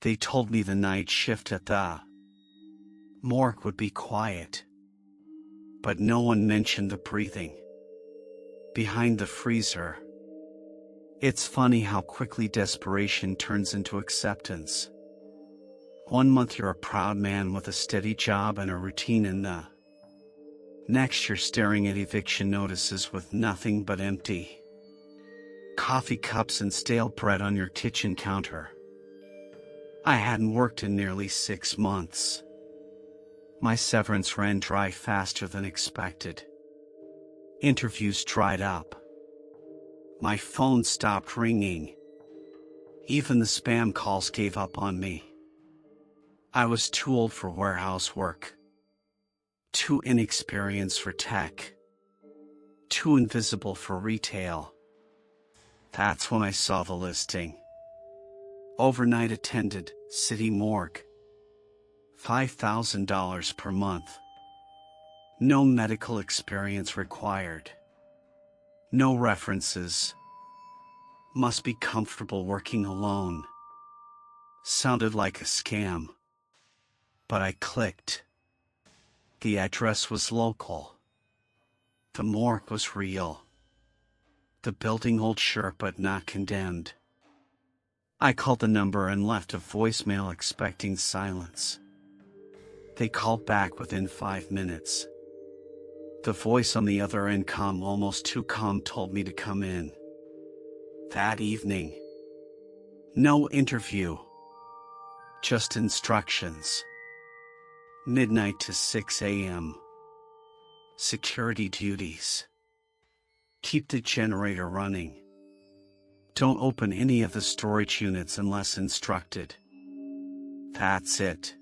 They told me the night shift at the morgue would be quiet, but no one mentioned the breathing behind the freezer. It's funny how quickly desperation turns into acceptance. 1 month you're a proud man with a steady job and a routine, and the next you're staring at eviction notices with nothing but empty coffee cups and stale bread on your kitchen counter. I hadn't worked in nearly 6 months. My severance ran dry faster than expected. Interviews dried up. My phone stopped ringing. Even the spam calls gave up on me. I was too old for warehouse work, too inexperienced for tech, too invisible for retail. That's when I saw the listing. Overnight attendant, city morgue. $5,000 per month. No medical experience required. No references. Must be comfortable working alone. Sounded like a scam. But I clicked. The address was local. The morgue was real. The building old, sure, but not condemned. I called the number and left a voicemail expecting silence. They called back within 5 minutes. The voice on the other end, calm, almost too calm, told me to come in. That evening. No interview. Just instructions. Midnight to 6 a.m. Security duties. Keep the generator running. Don't open any of the storage units unless instructed. That's it.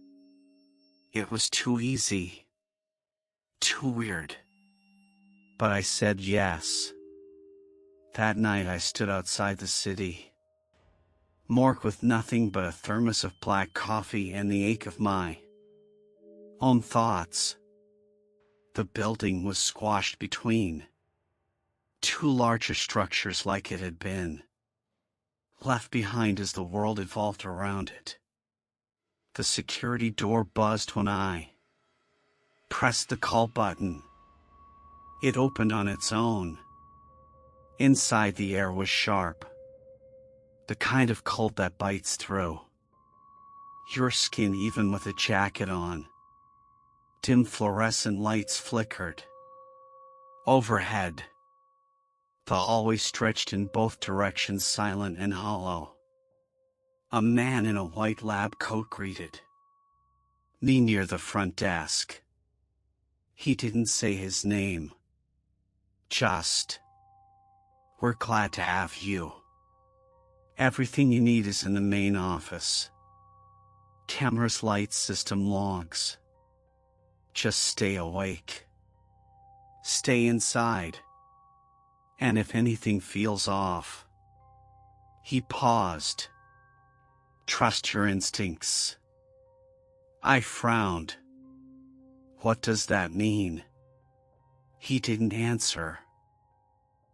It was too easy. Too weird. But I said yes. That night I stood outside the city morgue with nothing but a thermos of black coffee and the ache of my own thoughts. The building was squashed between two larger structures, like it had been left behind as the world evolved around it. The security door buzzed when I pressed the call button. It opened on its own. Inside, the air was sharp. The kind of cold that bites through your skin even with a jacket on. Dim fluorescent lights flickered overhead. The hallway stretched in both directions, silent and hollow. A man in a white lab coat greeted me near the front desk. He didn't say his name. Just, "We're glad to have you. Everything you need is in the main office. Cameras, lights, system logs. Just stay awake. Stay inside. And if anything feels off." He paused. "Trust your instincts." I frowned. What does that mean? He didn't answer.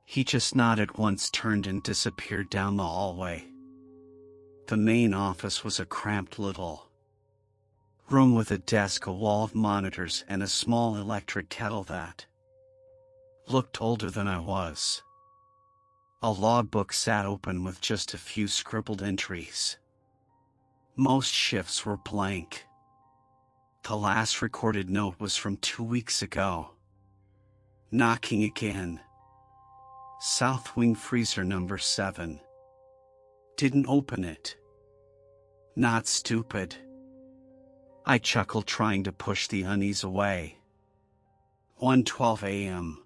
He just nodded once, turned and disappeared down the hallway. The main office was a cramped little room with a desk, a wall of monitors, and a small electric kettle that looked older than I was. A logbook sat open with just a few scribbled entries. Most shifts were blank. The last recorded note was from 2 weeks ago. Knocking again. South Wing freezer number 7. Didn't open it. Not stupid. I chuckled, trying to push the unease away. 1:12 a.m.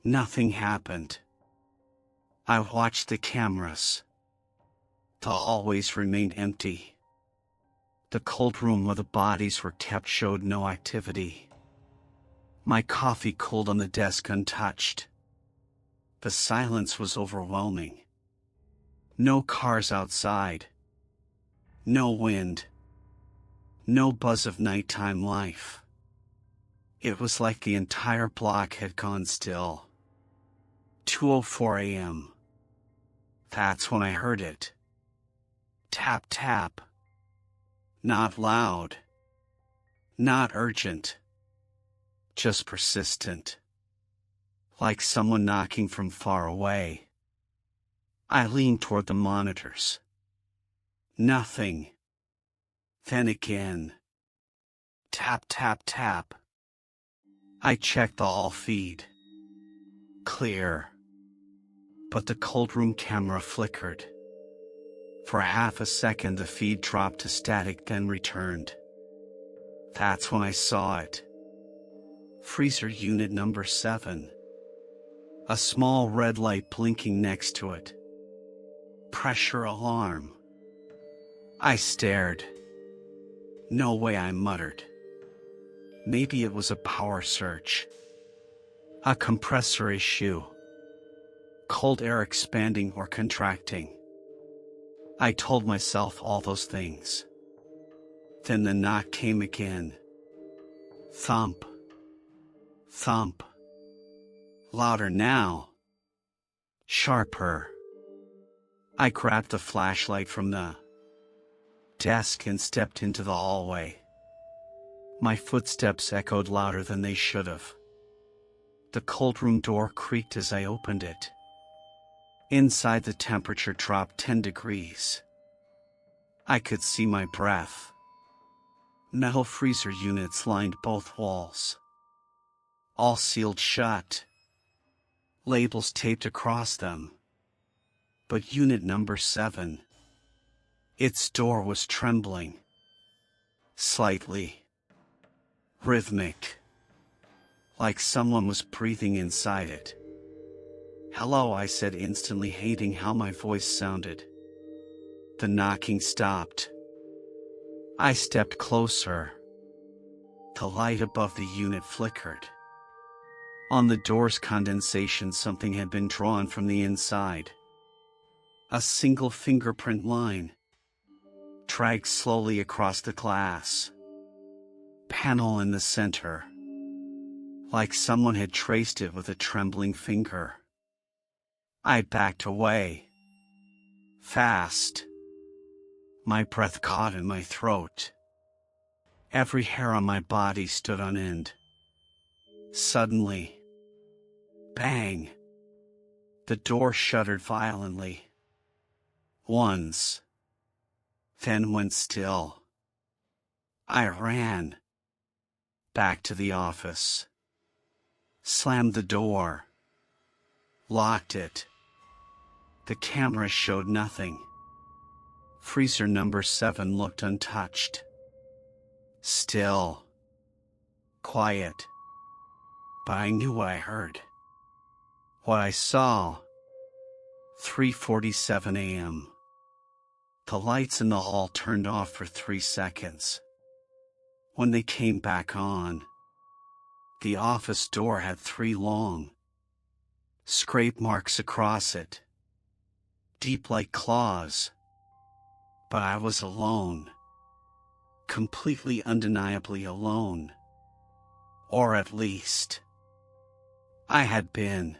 Nothing happened. I watched the cameras. The hallways remained empty. The cold room where the bodies were kept showed no activity. My coffee cooled on the desk, untouched. The silence was overwhelming. No cars outside. No wind. No buzz of nighttime life. It was like the entire block had gone still. 2:04 a.m. That's when I heard it. Tap, tap. Not loud. Not urgent. Just persistent. Like someone knocking from far away. I leaned toward the monitors. Nothing. Then again. Tap, tap, tap. I checked the hall feed. Clear. But the cold room camera flickered. For half a second the feed dropped to static, then returned. That's when I saw it. Freezer unit number 7. A small red light blinking next to it. Pressure alarm. I stared. No way, I muttered. Maybe it was a power surge. A compressor issue. Cold air expanding or contracting. I told myself all those things. Then the knock came again. Thump. Thump. Louder now. Sharper. I grabbed the flashlight from the desk and stepped into the hallway. My footsteps echoed louder than they should have. The cold room door creaked as I opened it. Inside, the temperature dropped 10 degrees. I could see my breath. Metal freezer units lined both walls. All sealed shut. Labels taped across them. But unit number 7, its door was trembling. Slightly. Rhythmic. Like someone was breathing inside it. "Hello," I said, instantly hating how my voice sounded. The knocking stopped. I stepped closer. The light above the unit flickered. On the door's condensation, something had been drawn from the inside. A single fingerprint line. Dragged slowly across the glass. Panel in the center. Like someone had traced it with a trembling finger. I backed away. Fast. My breath caught in my throat. Every hair on my body stood on end. Suddenly. Bang. The door shuddered violently. Once. Then went still. I ran. Back to the office. Slammed the door. Locked it. The camera showed nothing. Freezer number 7 looked untouched. Still. Quiet. But I knew what I heard. What I saw. 3:47 a.m. The lights in the hall turned off for 3 seconds. When they came back on, the office door had 3 long scrape marks across it. Deep like claws. But I was alone. Completely, undeniably alone. Or at least, I had been.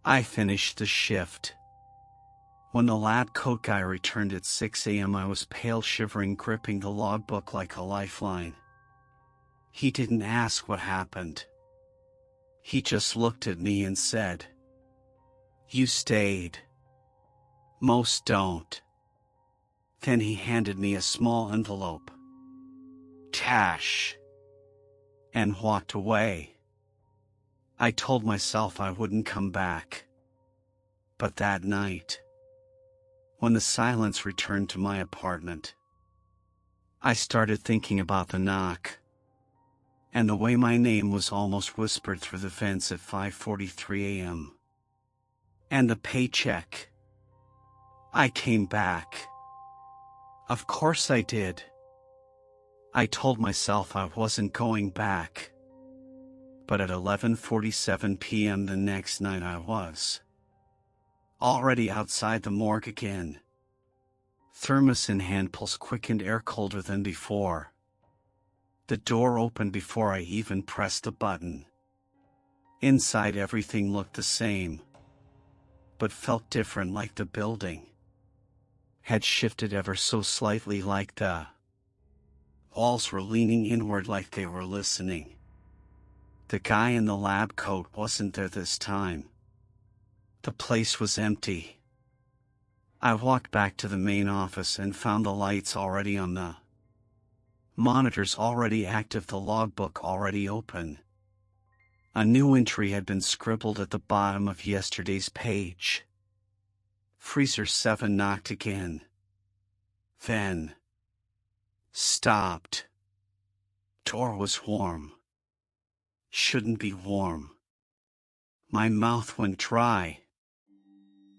I finished the shift. When the lab coat guy returned at 6 a.m., I was pale, shivering, gripping the logbook like a lifeline. He didn't ask what happened. He just looked at me and said, "You stayed. Most don't." Then he handed me a small envelope. Cash. And walked away. I told myself I wouldn't come back. But that night, when the silence returned to my apartment, I started thinking about the knock. And the way my name was almost whispered through the fence at 5:43 a.m. And the paycheck. I came back. Of course I did. I told myself I wasn't going back. But at 11:47 p.m. the next night I was. Already outside the morgue again. Thermos in hand, pulse quickened, air colder than before. The door opened before I even pressed the button. Inside, everything looked the same, but felt different, like the building had shifted ever so slightly, like the Walls were leaning inward like they were listening. The guy in the lab coat wasn't there this time. The place was empty. I walked back to the main office and found the lights already on, the monitors already active, the logbook already open. A new entry had been scribbled at the bottom of yesterday's page. Freezer 7 knocked again. Then stopped. Door was warm. Shouldn't be warm. My mouth went dry.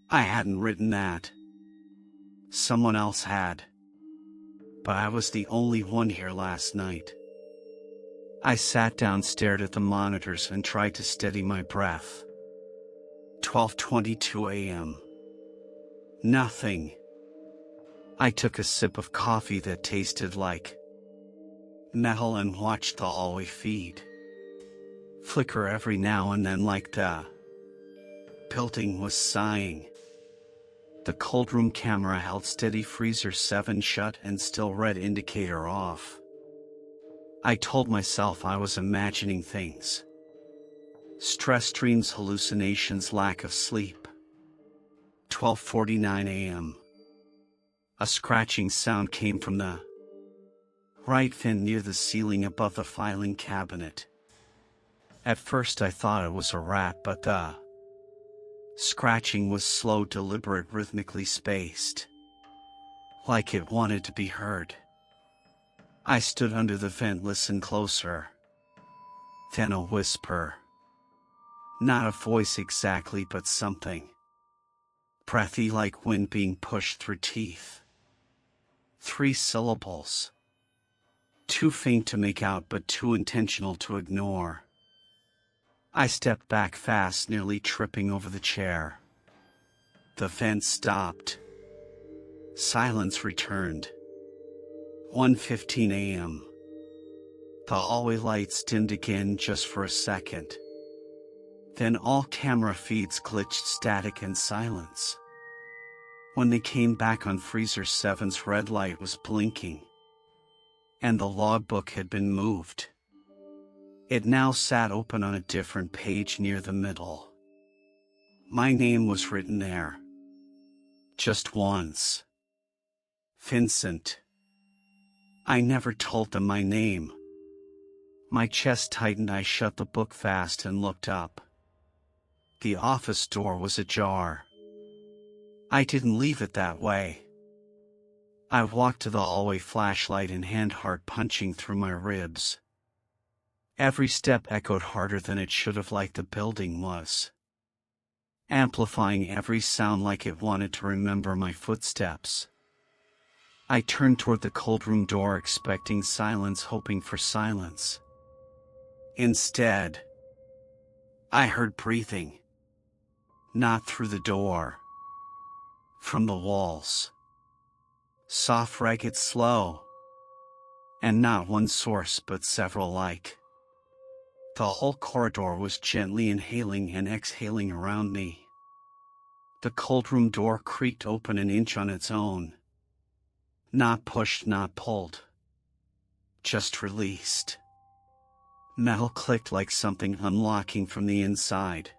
I hadn't written that. Someone else had. But I was the only one here last night. I sat down, stared at the monitors, and tried to steady my breath. 12:22 a.m. Nothing. I took a sip of coffee that tasted like metal and watched the hallway feed flicker every now and then like the building was sighing. The cold room camera held steady, freezer 7 shut and still red indicator off. I told myself I was imagining things. Stress, dreams, hallucinations, lack of sleep. 12:49 a.m. A scratching sound came from the right fin near the ceiling above the filing cabinet. At first I thought it was a rat, but the scratching was slow, deliberate, rhythmically spaced, like it wanted to be heard. I stood under the vent, listened closer. Then a whisper. Not a voice exactly, but something breathy, like wind being pushed through teeth. 3 syllables. Too faint to make out, but too intentional to ignore. I stepped back fast, nearly tripping over the chair. The vent stopped. Silence returned. 1:15 a.m. The hallway lights dimmed again just for a second. Then all camera feeds glitched, static and silence. When they came back on, freezer 7's red light was blinking, and the logbook had been moved. It now sat open on a different page near the middle. My name was written there. Just once. Vincent. I never told them my name. My chest tightened. I shut the book fast and looked up. The office door was ajar. I didn't leave it that way. I walked to the hallway, flashlight in hand, heart punching through my ribs. Every step echoed harder than it should have, like the building was amplifying every sound, like it wanted to remember my footsteps. I turned toward the cold room door, expecting silence, hoping for silence. Instead, I heard breathing. Not through the door. From the walls. Soft, ragged, slow. And not one source, but several like. The whole corridor was gently inhaling and exhaling around me. The cold room door creaked open an inch on its own. Not pushed, not pulled. Just released. Metal clicked like something unlocking from the inside.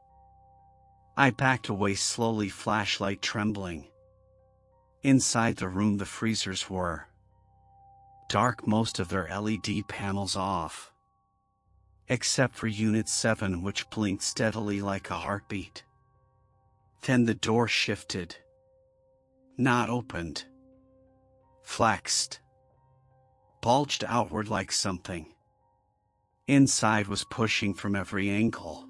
I backed away slowly, flashlight trembling. Inside the room the freezers were dark, most of their LED panels off. Except for Unit 7, which blinked steadily like a heartbeat. Then the door shifted. Not opened. Flexed. Bulged outward like something inside was pushing from every angle.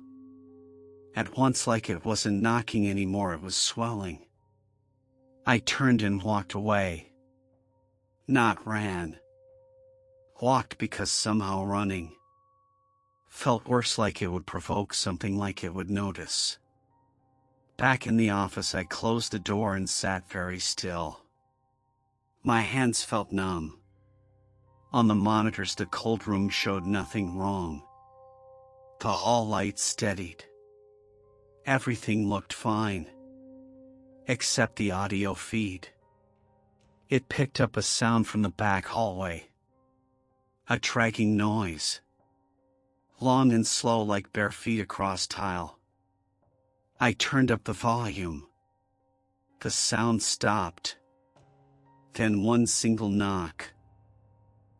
At once, like it wasn't knocking anymore, it was swelling. I turned and walked away. Not ran. Walked, because somehow running felt worse, like it would provoke something, like it would notice. Back in the office, I closed the door and sat very still. My hands felt numb. On the monitors, the cold room showed nothing wrong. The hall lights steadied. Everything looked fine. Except the audio feed. It picked up a sound from the back hallway. A dragging noise. Long and slow like bare feet across tile. I turned up the volume. The sound stopped. Then one single knock.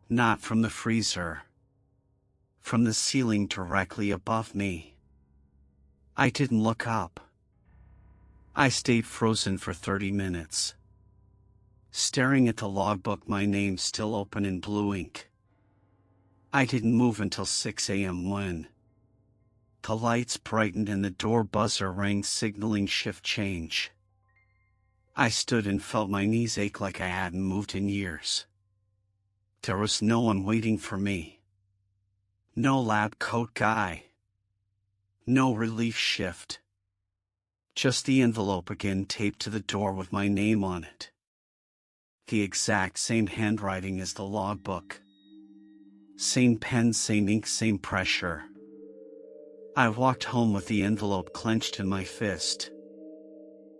Not from the freezer. From the ceiling directly above me. I didn't look up. I stayed frozen for 30 minutes. Staring at the logbook, my name still open in blue ink. I didn't move until 6 a.m. when the lights brightened and the door buzzer rang, signaling shift change. I stood and felt my knees ache like I hadn't moved in years. There was no one waiting for me. No lab coat guy. No relief shift. Just the envelope again taped to the door with my name on it. The exact same handwriting as the logbook. Same pen, same ink, same pressure. I walked home with the envelope clenched in my fist.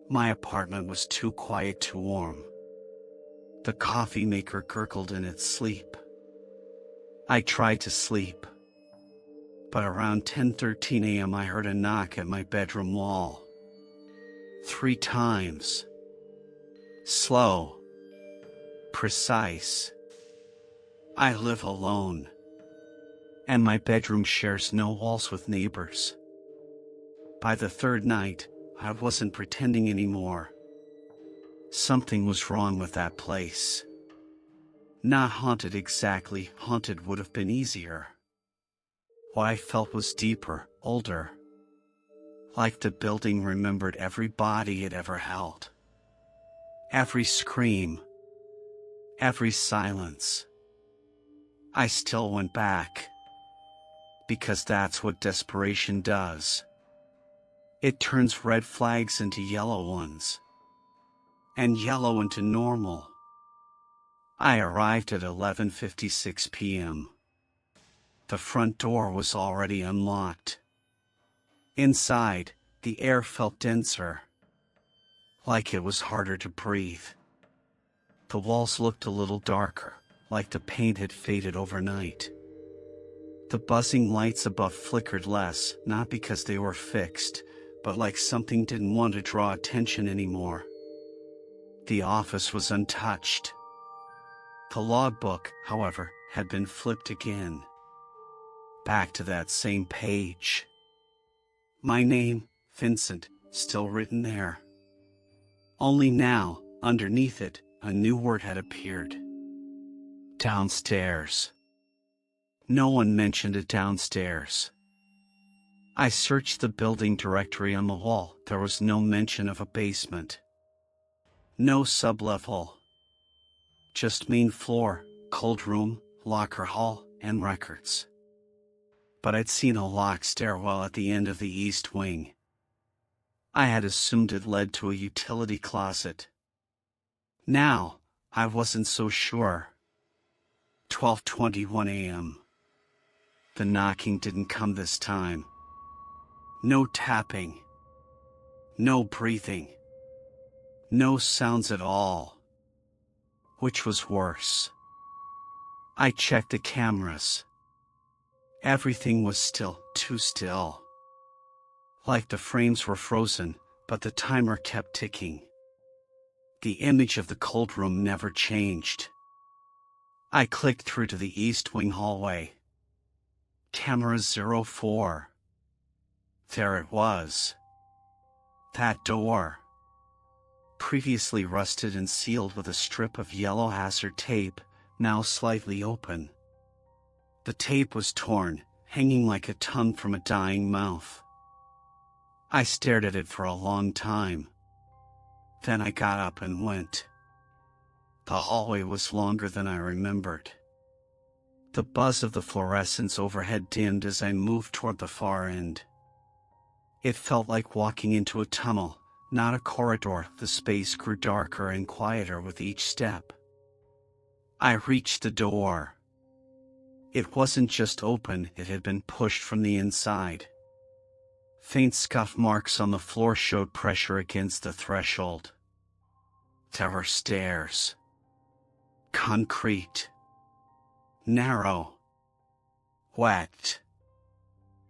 My apartment was too quiet, too warm. The coffee maker gurgled in its sleep. I tried to sleep. But around 10:13 a.m. I heard a knock at my bedroom wall. 3 times. Slow. Precise. I live alone. And my bedroom shares no walls with neighbors. By the 3rd night, I wasn't pretending anymore. Something was wrong with that place. Not haunted exactly, haunted would have been easier. What I felt was deeper, older. Like the building remembered every body it ever held. Every scream. Every silence. I still went back. Because that's what desperation does. It turns red flags into yellow ones. And yellow into normal. I arrived at 11:56 p.m. The front door was already unlocked. Inside, the air felt denser. Like it was harder to breathe. The walls looked a little darker, like the paint had faded overnight. The buzzing lights above flickered less, not because they were fixed, but like something didn't want to draw attention anymore. The office was untouched. The logbook, however, had been flipped again. Back to that same page. My name, Vincent, still written there. Only now, underneath it, a new word had appeared. Downstairs. No one mentioned it downstairs. I searched the building directory on the wall. There was no mention of a basement. No sublevel. Just main floor, cold room, locker hall, and records. But I'd seen a locked stairwell at the end of the east wing. I had assumed it led to a utility closet. Now, I wasn't so sure. 12:21 a.m. The knocking didn't come this time. No tapping. No breathing. No sounds at all. Which was worse. I checked the cameras. Everything was still, too still. Like the frames were frozen, but the timer kept ticking. The image of the cold room never changed. I clicked through to the east wing hallway. Camera 04. There it was. That door. Previously rusted and sealed with a strip of yellow hazard tape, now slightly open. The tape was torn, hanging like a tongue from a dying mouth. I stared at it for a long time. Then I got up and went. The hallway was longer than I remembered. The buzz of the fluorescents overhead dimmed as I moved toward the far end. It felt like walking into a tunnel, not a corridor. The space grew darker and quieter with each step. I reached the door. It wasn't just open, it had been pushed from the inside. Faint scuff marks on the floor showed pressure against the threshold. There were stairs. Concrete. Narrow. Wet.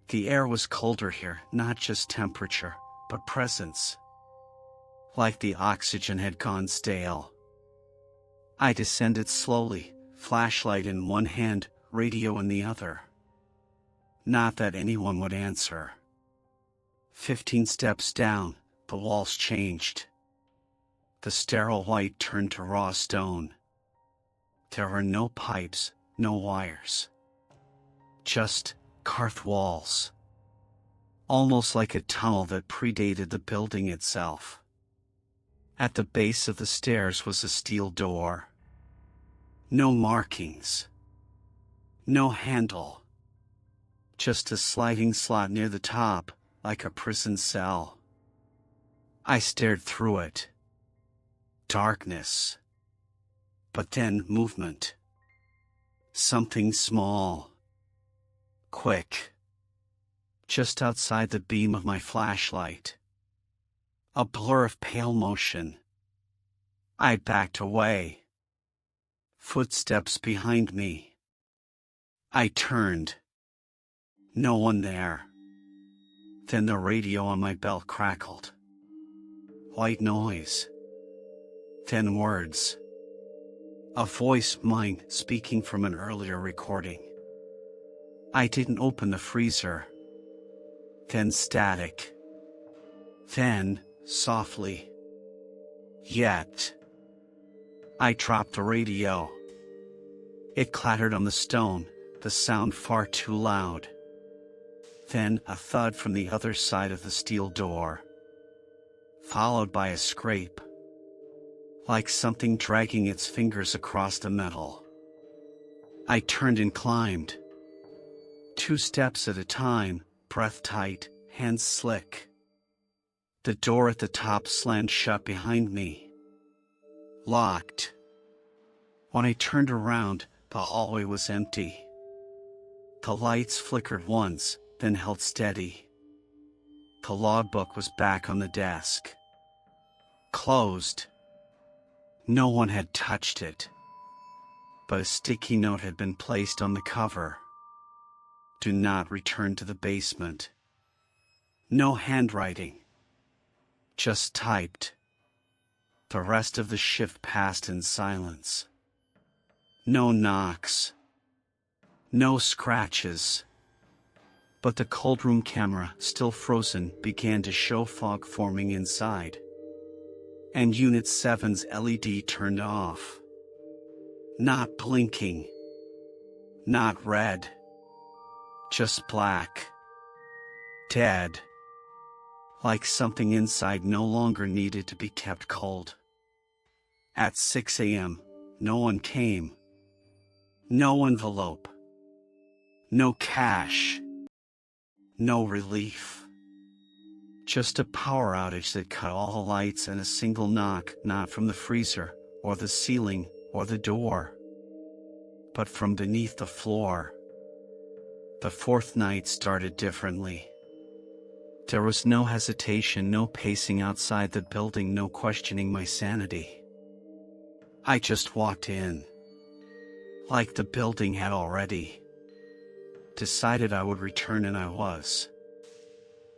The air was colder here, not just temperature, but presence. Like the oxygen had gone stale. I descended slowly, flashlight in one hand, radio in the other. Not that anyone would answer. 15 steps down, the walls changed. The sterile white turned to raw stone. There were no pipes, no wires. Just carved walls. Almost like a tunnel that predated the building itself. At the base of the stairs was a steel door. No markings. No handle. Just a sliding slot near the top, like a prison cell. I stared through it. Darkness. But then movement. Something small. Quick. Just outside the beam of my flashlight. A blur of pale motion. I backed away. Footsteps behind me. I turned. No one there. Then the radio on my belt crackled. White noise. Then words. A voice, mine, speaking from an earlier recording. I didn't open the freezer. Then static. Then, softly. Yet. I dropped the radio. It clattered on the stone, the sound far too loud. Then a thud from the other side of the steel door. Followed by a scrape. Like something dragging its fingers across the metal. I turned and climbed. 2 steps at a time, breath tight, hands slick. The door at the top slammed shut behind me. Locked. When I turned around, the hallway was empty. The lights flickered once, then held steady. The logbook was back on the desk. Closed. No one had touched it. But a sticky note had been placed on the cover. Do not return to the basement. No handwriting. Just typed. The rest of the shift passed in silence. No knocks. No scratches. But the cold room camera, still frozen, began to show fog forming inside. And Unit 7's LED turned off. Not blinking. Not red. Just black. Dead. Like something inside no longer needed to be kept cold. At 6 a.m., no one came. No envelope. No cash. No relief. Just a power outage that cut all the lights and a single knock, not from the freezer, or the ceiling, or the door, but from beneath the floor. The 4th night started differently. There was no hesitation, no pacing outside the building, no questioning my sanity. I just walked in. Like the building had already decided I would return, and I was.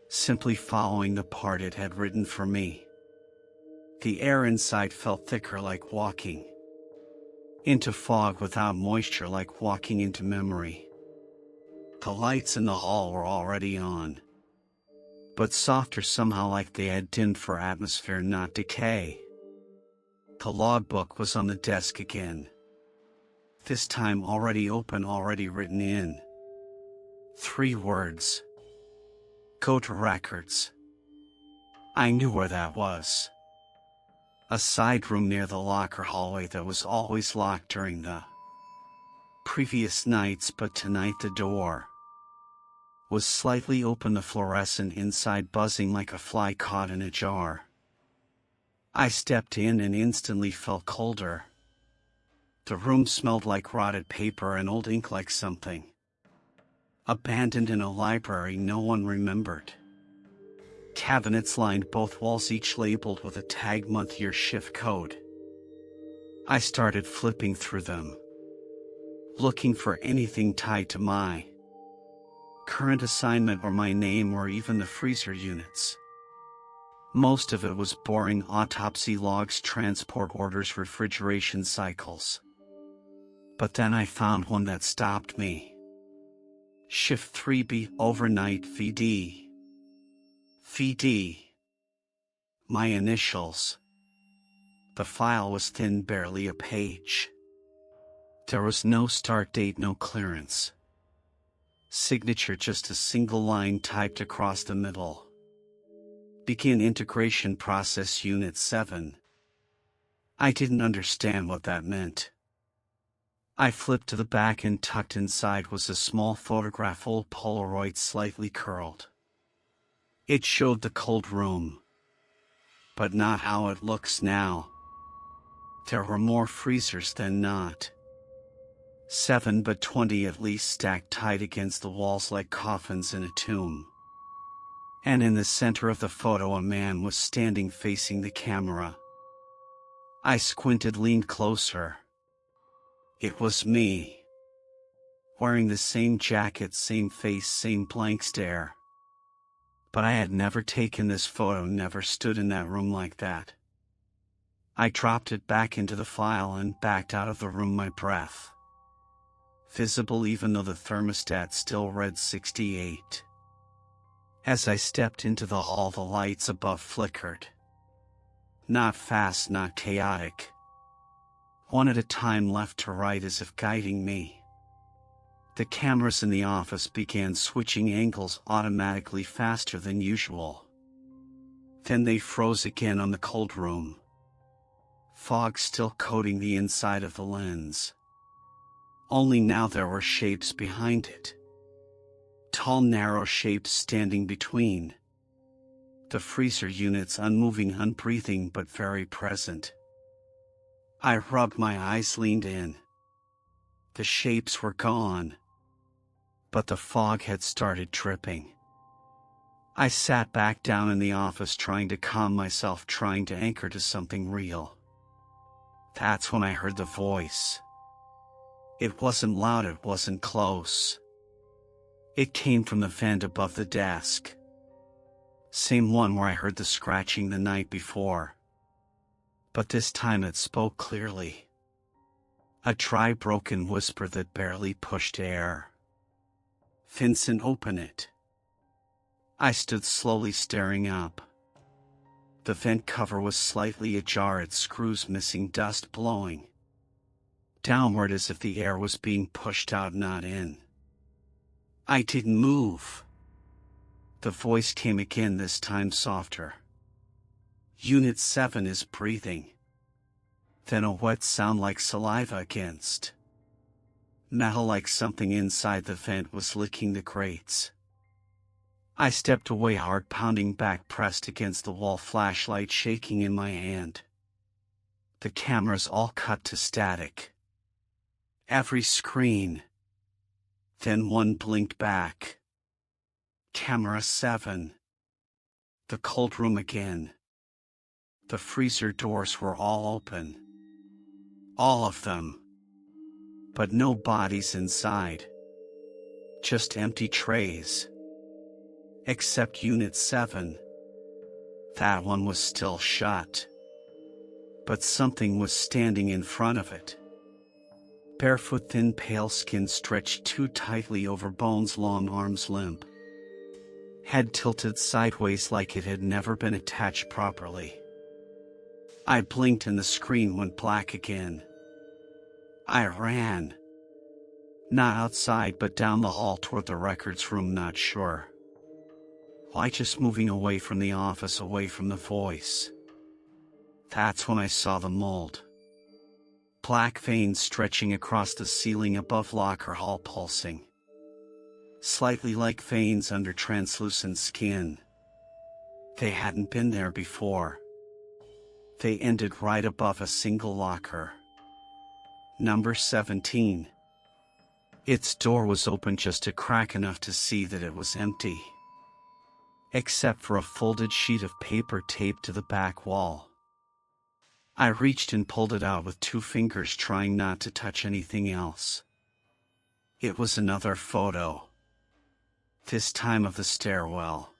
Simply following the part it had written for me. The air inside felt thicker, like walking into fog without moisture, like walking into memory. The lights in the hall were already on, but softer somehow, like they had dimmed for atmosphere, not decay. The logbook was on the desk again. This time already open, already written in. 3 words. Go to records. I knew where that was. A side room near the locker hallway that was always locked during the previous nights, but tonight the door was slightly open, the fluorescent inside buzzing like a fly caught in a jar. I stepped in and instantly felt colder. The room smelled like rotted paper and old ink, like something abandoned in a library no one remembered. Cabinets lined both walls, each labeled with a tag, month, year, shift code. I started flipping through them, looking for anything tied to my current assignment or my name or even the freezer units. Most of it was boring: autopsy logs, transport orders, refrigeration cycles. But then I found one that stopped me. Shift 3B, overnight VD. VD. My initials. The file was thin, barely a page. There was no start date, no clearance. Signature, just a single line typed across the middle. Begin integration process Unit 7. I didn't understand what that meant. I flipped to the back, and tucked inside was a small photograph, old Polaroid, slightly curled. It showed the cold room, but not how it looks now. There were more freezers than not. 7 but 20 at least, stacked tight against the walls like coffins in a tomb. And in the center of the photo, a man was standing facing the camera. I squinted, leaned closer. It was me. Wearing the same jacket, same face, same blank stare. But I had never taken this photo, never stood in that room like that. I dropped it back into the file and backed out of the room, my breath visible even though the thermostat still read 68. As I stepped into the hall, the lights above flickered. Not fast, not chaotic. One at a time, left to right, as if guiding me. The cameras in the office began switching angles automatically, faster than usual. Then they froze again on the cold room. Fog still coating the inside of the lens. Only now there were shapes behind it. Tall, narrow shapes standing between. The freezer units, unmoving, unbreathing, but very present. I rubbed my eyes, leaned in. The shapes were gone, but the fog had started dripping. I sat back down in the office, trying to calm myself, trying to anchor to something real. That's when I heard the voice. It wasn't loud, it wasn't close. It came from the vent above the desk. Same one where I heard the scratching the night before. But this time it spoke clearly. A dry, broken whisper that barely pushed air. "Vincent, open it." I stood slowly, staring up. The vent cover was slightly ajar, its screws missing, dust blowing downward as if the air was being pushed out, not in. I didn't move. The voice came again, this time softer. "Unit 7 is breathing." Then a wet sound like saliva against metal, like something inside the vent was licking the grates. I stepped away, heart pounding, back pressed against the wall, flashlight shaking in my hand. The cameras all cut to static. Every screen. Then one blinked back. Camera 7. The cold room again. The freezer doors were all open. All of them. But no bodies inside. Just empty trays. Except Unit 7. That one was still shut. But something was standing in front of it. Barefoot, thin, pale skin stretched too tightly over bones, long arms limp. Head tilted sideways like it had never been attached properly. I blinked and the screen went black again. I ran. Not outside, but down the hall toward the records room, not sure why, just moving away from the office, away from the voice. That's when I saw the mold. Black veins stretching across the ceiling above locker hall, pulsing. Slightly like veins under translucent skin. They hadn't been there before. They ended right above a single locker. Number 17. Its door was open, just a crack enough to see that it was empty. Except for a folded sheet of paper taped to the back wall. I reached and pulled it out with 2 fingers, trying not to touch anything else. It was another photo. This time of the stairwell.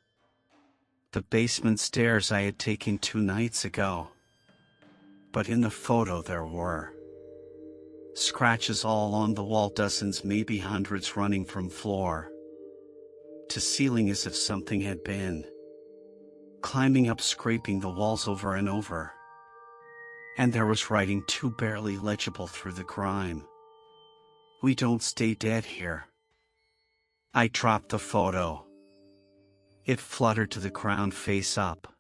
The basement stairs I had taken 2 nights ago. But in the photo there were scratches all on the wall, dozens, maybe hundreds, running from floor to ceiling as if something had been climbing up, scraping the walls over and over. And there was writing too, barely legible through the grime. "We don't stay dead here." I dropped the photo. It fluttered to the ground face up.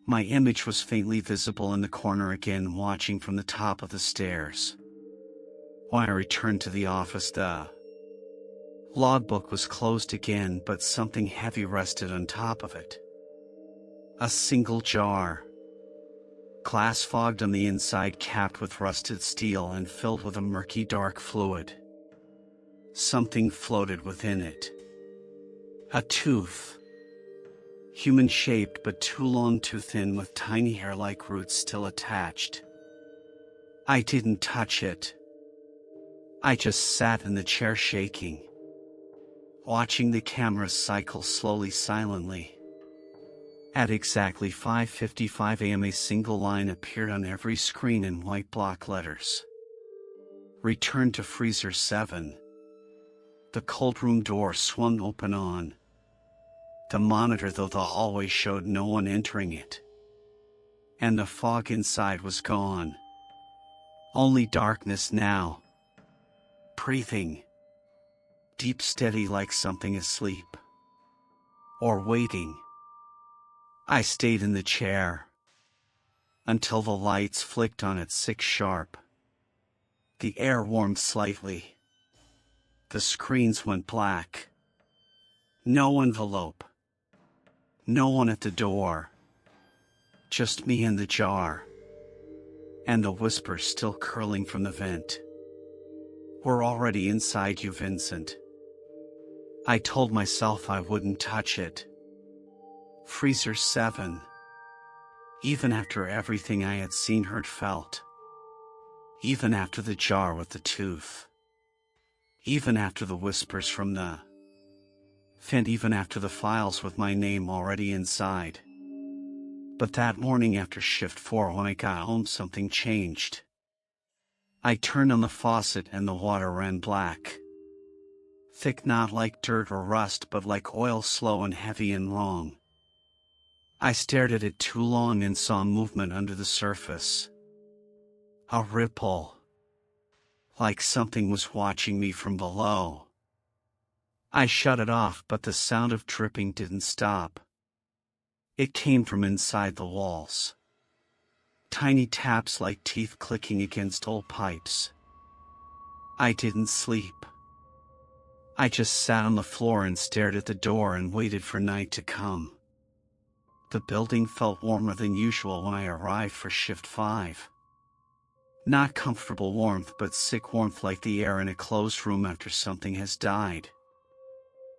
My image was faintly visible in the corner again, watching from the top of the stairs. When I returned to the office, the logbook was closed again, but something heavy rested on top of it. A single jar. Glass fogged on the inside, capped with rusted steel and filled with a murky dark fluid. Something floated within it. A tooth. Human-shaped but too long, too thin, with tiny hair-like roots still attached. I didn't touch it. I just sat in the chair shaking, watching the camera cycle slowly, silently. At exactly 5:55 a.m. a single line appeared on every screen in white block letters. "Return to freezer 7. The cold room door swung open on the monitor, though the hallway showed no one entering it. And the fog inside was gone. Only darkness now. Breathing. Deep, steady, like something asleep. Or waiting. I stayed in the chair until the lights flicked on at 6 sharp. The air warmed slightly. The screens went black. No envelope. No one at the door. Just me and the jar. And the whisper still curling from the vent. "We're already inside you, Vincent." I told myself I wouldn't touch it. Freezer 7. Even after everything I had seen, heard, felt. Even after the jar with the tooth. Even after the whispers from the vent. Even after the files with my name already inside. But that morning after shift 4, when I got home, something changed. I turned on the faucet and the water ran black. Thick, not like dirt or rust, but like oil, slow and heavy and long. I stared at it too long and saw movement under the surface. A ripple. Like something was watching me from below. I shut it off, but the sound of dripping didn't stop. It came from inside the walls. Tiny taps like teeth clicking against old pipes. I didn't sleep. I just sat on the floor and stared at the door and waited for night to come. The building felt warmer than usual when I arrived for shift 5. Not comfortable warmth, but sick warmth, like the air in a closed room after something has died.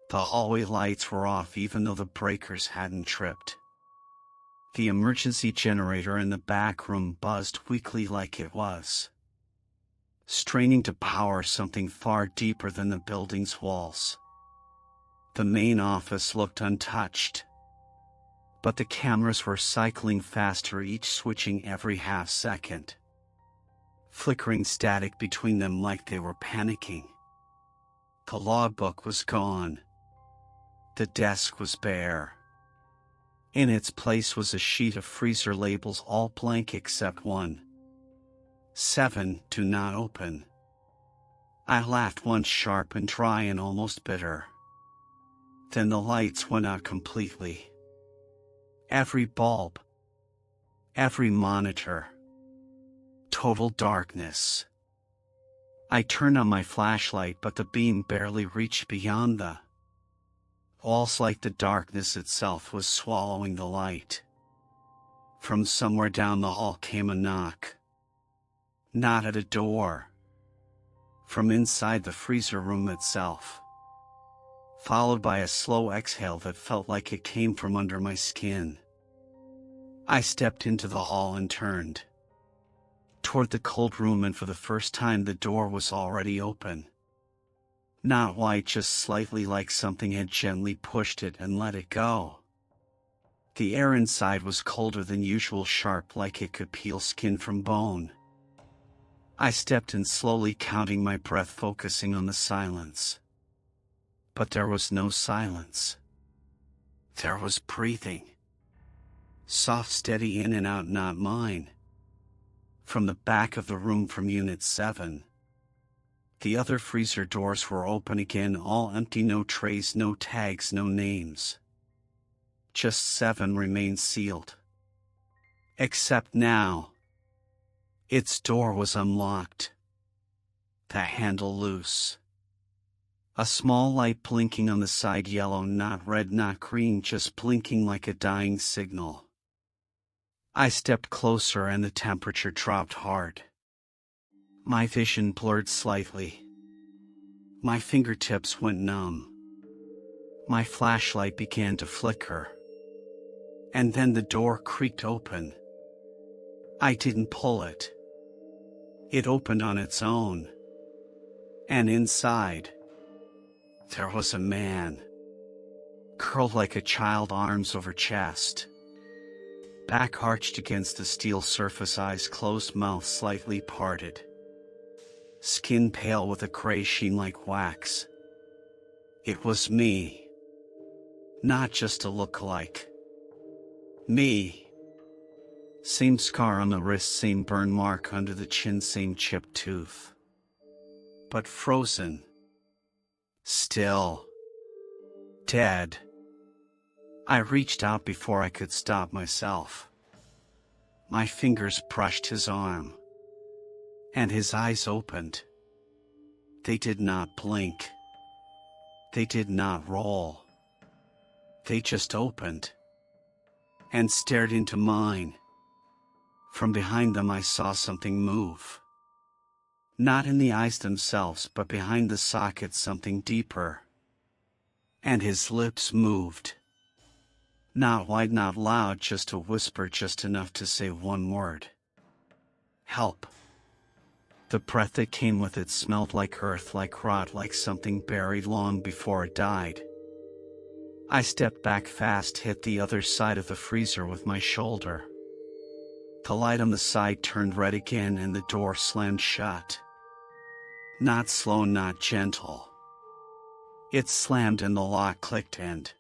The hallway lights were off, even though the breakers hadn't tripped. The emergency generator in the back room buzzed weakly, like it was straining to power something far deeper than the building's walls. The main office looked untouched, but the cameras were cycling faster, each switching every half second, flickering static between them like they were panicking. The logbook was gone. The desk was bare. In its place was a sheet of freezer labels, all blank except one. 7, do not open. I laughed once, sharp and dry and almost bitter. Then the lights went out completely. Every bulb. Every monitor. Total darkness. I turned on my flashlight, but the beam barely reached beyond the walls, like the darkness itself was swallowing the light. From somewhere down the hall came a knock. Not at a door. From inside the freezer room itself. Followed by a slow exhale that felt like it came from under my skin. I stepped into the hall and turned toward the cold room, and for the first time the door was already open. Not white, just slightly like something had gently pushed it and let it go. The air inside was colder than usual, sharp like it could peel skin from bone. I stepped in slowly, counting my breath, focusing on the silence. But there was no silence. There was breathing. Soft, steady, in and out, not mine. From the back of the room, from Unit 7. The other freezer doors were open again, all empty, no trays, no tags, no names. Just 7 remained sealed. Except now. Its door was unlocked. The handle loose. A small light blinking on the side, yellow, not red, not green, just blinking like a dying signal. I stepped closer and the temperature dropped hard. My vision blurred slightly. My fingertips went numb. My flashlight began to flicker. And then the door creaked open. I didn't pull it. It opened on its own. And inside, there was a man. Curled like a child, arms over chest. Back arched against the steel surface, eyes closed, mouth slightly parted. Skin pale with a gray sheen like wax. It was me. Not just a look-alike. Me. Same scar on the wrist, same burn mark under the chin, same chipped tooth. But frozen. Still. Dead. I reached out before I could stop myself. My fingers brushed his arm. And his eyes opened. They did not blink. They did not roll. They just opened. And stared into mine. From behind them I saw something move. Not in the eyes themselves, but behind the socket, something deeper. And his lips moved. Not wide, not loud, just a whisper, just enough to say one word. Help. The breath that came with it smelled like earth, like rot, like something buried long before it died. I stepped back fast, hit the other side of the freezer with my shoulder. The light on the side turned red again and the door slammed shut. Not slow, not gentle. It slammed and the lock clicked and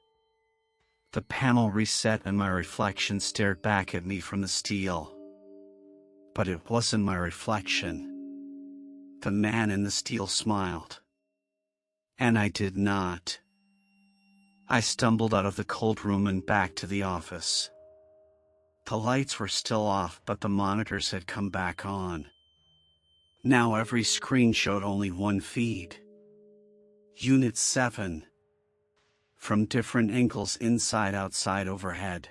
the panel reset and my reflection stared back at me from the steel. But it wasn't my reflection. The man in the steel smiled. And I did not. I stumbled out of the cold room and back to the office. The lights were still off, but the monitors had come back on. Now every screen showed only one feed. Unit 7. From different angles, inside, outside, overhead.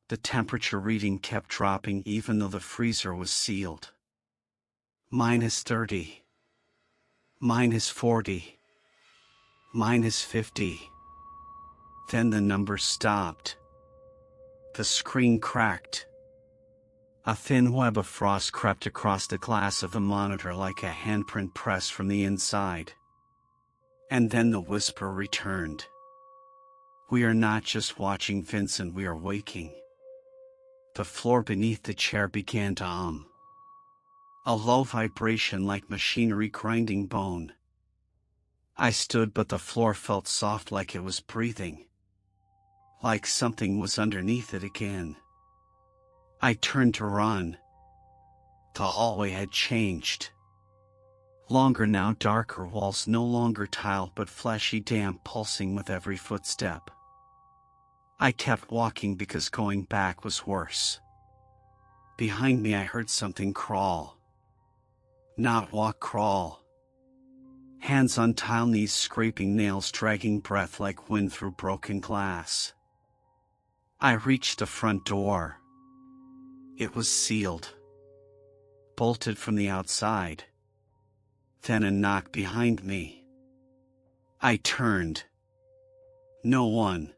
The temperature reading kept dropping even though the freezer was sealed. -30. -40. -50. Then the numbers stopped. The screen cracked. A thin web of frost crept across the glass of the monitor like a handprint pressed from the inside. And then the whisper returned. We are not just watching, Vincent, we are waking. The floor beneath the chair began to hum. A low vibration like machinery grinding bone. I stood, but the floor felt soft, like it was breathing. Like something was underneath it again. I turned to run. The hallway had changed. Longer now, darker walls, no longer tile but fleshy, damp, pulsing with every footstep. I kept walking because going back was worse. Behind me I heard something crawl. Not walk, crawl. Hands on tile, knees scraping, nails dragging, breath like wind through broken glass. I reached the front door. It was sealed. Bolted from the outside. Then a knock behind me. I turned. No one.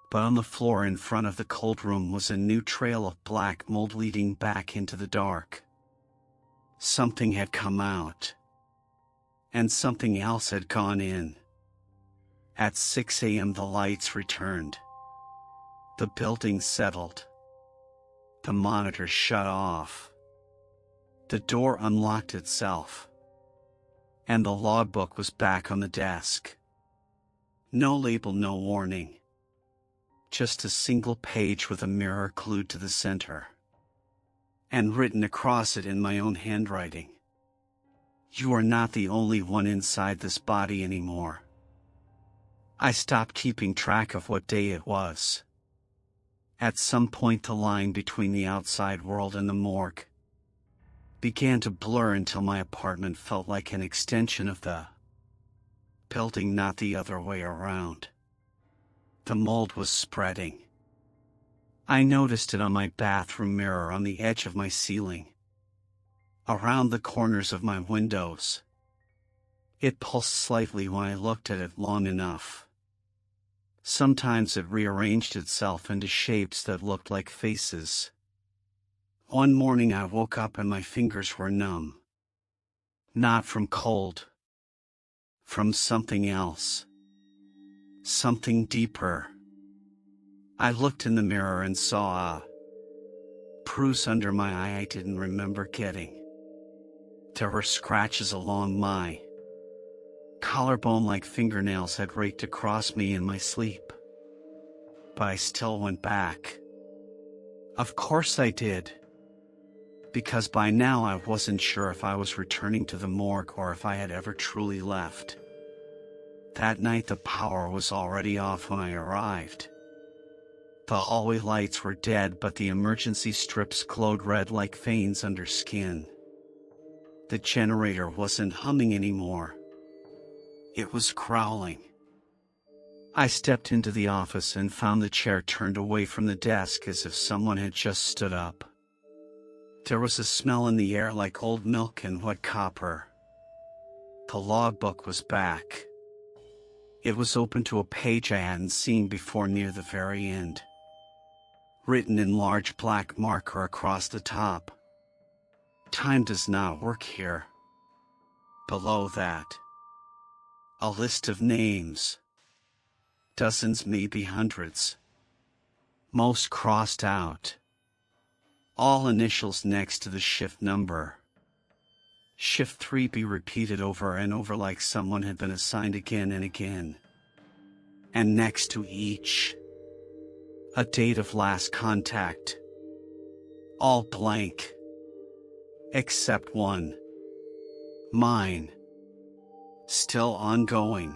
But on the floor in front of the cold room was a new trail of black mold leading back into the dark. Something had come out. and something else had gone in. At 6 a.m. the lights returned. The building settled. The monitor shut off. The door unlocked itself. And the logbook was back on the desk. No label, no warning. Just a single page with a mirror glued to the center. And written across it in my own handwriting. You are not the only one inside this body anymore. I stopped keeping track of what day it was. At some point the line between the outside world and the morgue began to blur until my apartment felt like an extension of the building, not the other way around. The mold was spreading. I noticed it on my bathroom mirror, on the edge of my ceiling, around the corners of my windows. It pulsed slightly when I looked at it long enough. Sometimes it rearranged itself into shapes that looked like faces. One morning I woke up and my fingers were numb. Not from cold. From something else. Something deeper. I looked in the mirror and saw a bruise under my eye I didn't remember getting. There were scratches along my collarbone like fingernails had raked across me in my sleep. But I still went back. Of course I did. Because by now I wasn't sure if I was returning to the morgue or if I had ever truly left. That night the power was already off when I arrived. The hallway lights were dead, but the emergency strips glowed red like veins under skin. The generator wasn't humming anymore. It was growling. I stepped into the office and found the chair turned away from the desk as if someone had just stood up. There was a smell in the air like old milk and wet copper. The logbook was back. It was open to a page I hadn't seen before near the very end. Written in large black marker across the top. Time does not work here. Below that, a list of names. Dozens, maybe hundreds. Most crossed out. All initials next to the shift number. Shift 3 be repeated over and over like someone had been assigned again and again. And next to each, a date of last contact. All blank. Except one. Mine. Still ongoing.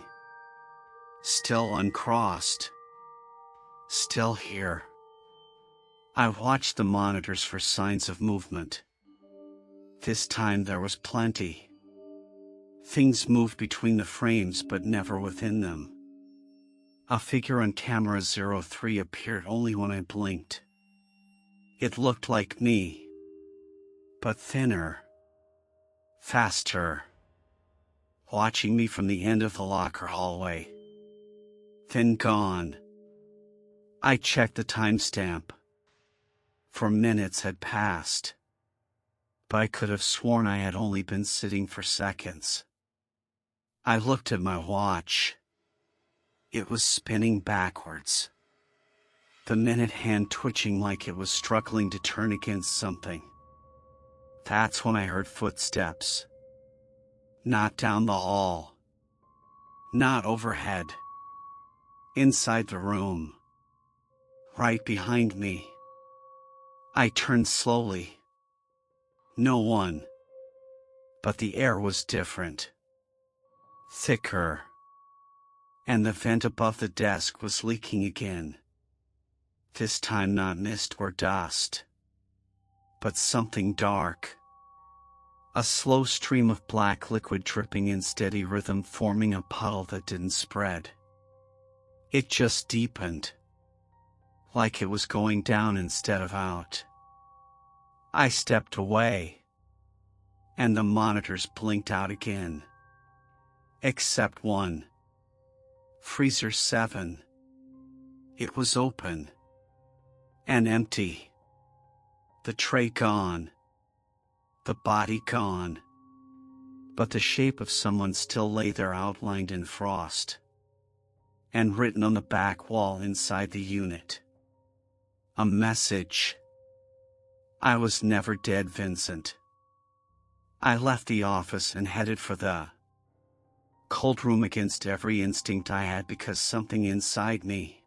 Still uncrossed. Still here. I watched the monitors for signs of movement. This time there was plenty. Things moved between the frames but never within them. A figure on camera 03 appeared only when I blinked. It looked like me, but thinner, faster, watching me from the end of the locker hallway. Then gone. I checked the timestamp. 4 minutes had passed. But I could have sworn I had only been sitting for seconds. I looked at my watch. It was spinning backwards. The minute hand twitching like it was struggling to turn against something. That's when I heard footsteps. Not down the hall. Not overhead. Inside the room. Right behind me. I turned slowly. No one. But the air was different. Thicker. And the vent above the desk was leaking again. This time not mist or dust. But something dark. A slow stream of black liquid dripping in steady rhythm, forming a puddle that didn't spread. It just deepened. Like it was going down instead of out. I stepped away. And the monitors blinked out again. Except one. Freezer 7. It was open. And empty. The tray gone. The body gone. but the shape of someone still lay there outlined in frost. And written on the back wall inside the unit. A message. I was never dead, Vincent. I left the office and headed for the cold room against every instinct I had, because something inside me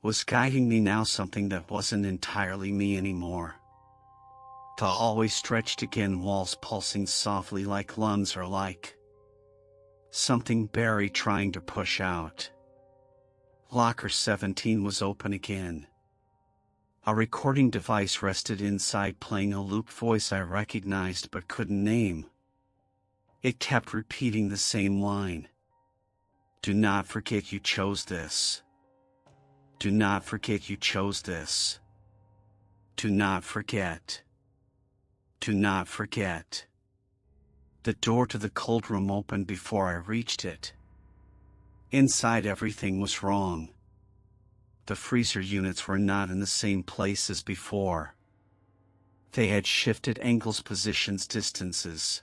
was guiding me now, something that wasn't entirely me anymore. The hallway stretched again, walls pulsing softly like lungs, or like something buried trying to push out. Locker 17 was open again. A recording device rested inside, playing a looped voice I recognized but couldn't name. It kept repeating the same line. Do not forget you chose this. Do not forget you chose this. Do not forget. Do not forget. The door to the cold room opened before I reached it. Inside, everything was wrong. The freezer units were not in the same place as before. They had shifted angles, positions, distances.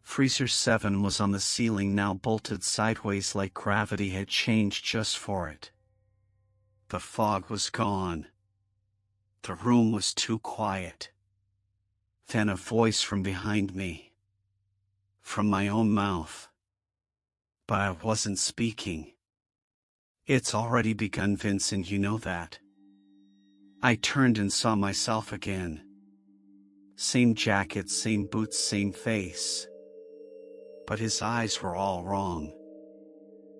Freezer 7 was on the ceiling, now bolted sideways like gravity had changed just for it. The fog was gone. The room was too quiet. Then a voice from behind me. From my own mouth. But I wasn't speaking. It's already begun, Vincent, you know that. I turned and saw myself again. Same jacket, same boots, same face. But his eyes were all wrong.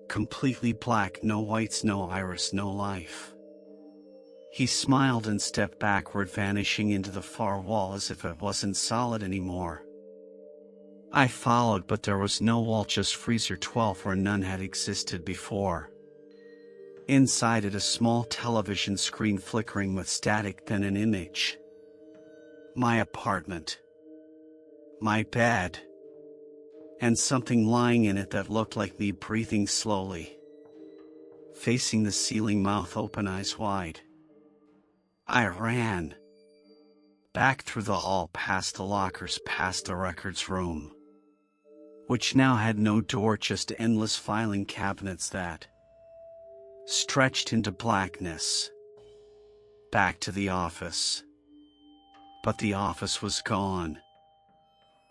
Completely black, no whites, no iris, no life. He smiled and stepped backward, vanishing into the far wall as if it wasn't solid anymore. I followed, but there was no wall, just freezer 12 where none had existed before. Inside it, a small television screen flickering with static, then an image. My apartment. My bed. And something lying in it that looked like me, breathing slowly. Facing the ceiling, mouth open, eyes wide. I ran. Back through the hall, past the lockers, past the records room. Which now had no door, just endless filing cabinets that stretched into blackness. Back to the office. But the office was gone.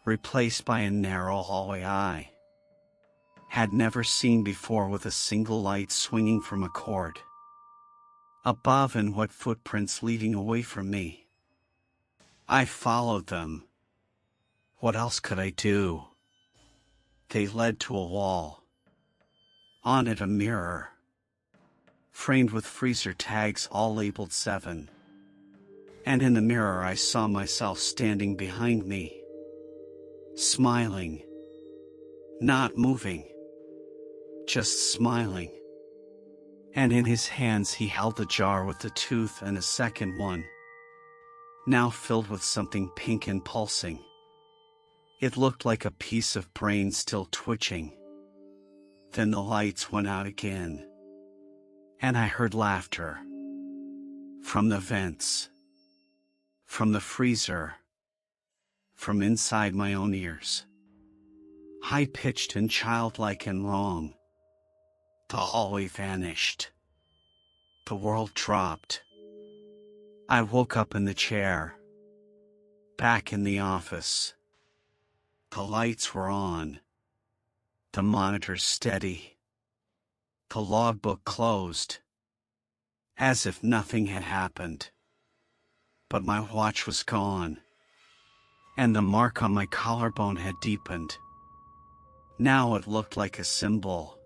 Replaced by a narrow hallway I had never seen before, with a single light swinging from a cord above, and what footprints leading away from me. I followed them. What else could I do? They led to a wall. On it, a mirror. Framed with freezer tags, all labeled 7. And in the mirror I saw myself standing behind me. Smiling. Not moving. Just smiling. And in his hands he held a jar with the tooth, and a second one, now filled with something pink and pulsing. It looked like a piece of brain still twitching. Then the lights went out again. And I heard laughter. From the vents. From the freezer. From inside my own ears. High-pitched and childlike and wrong. The hallway vanished. The world dropped. I woke up in the chair. Back in the office. The lights were on. The monitors steady. The logbook closed. As if nothing had happened. But my watch was gone. And the mark on my collarbone had deepened. Now it looked like a symbol.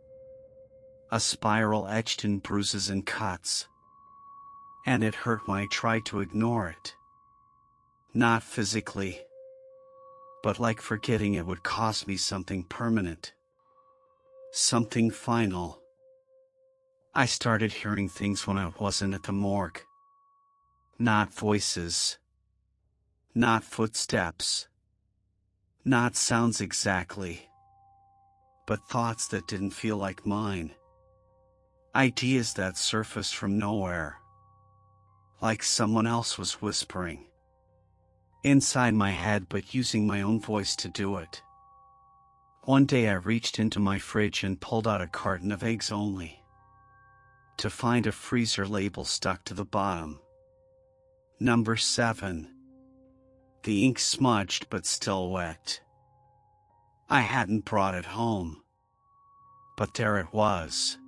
A spiral etched in bruises and cuts. And it hurt when I tried to ignore it. Not physically. But like forgetting it would cost me something permanent. Something final. I started hearing things when I wasn't at the morgue. Not voices. Not footsteps. Not sounds exactly. But thoughts that didn't feel like mine. Ideas that surfaced from nowhere. Like someone else was whispering. Inside my head, but using my own voice to do it. One day I reached into my fridge and pulled out a carton of eggs only, to find a freezer label stuck to the bottom. Number 7. The ink smudged but still wet. I hadn't brought it home, but there it was.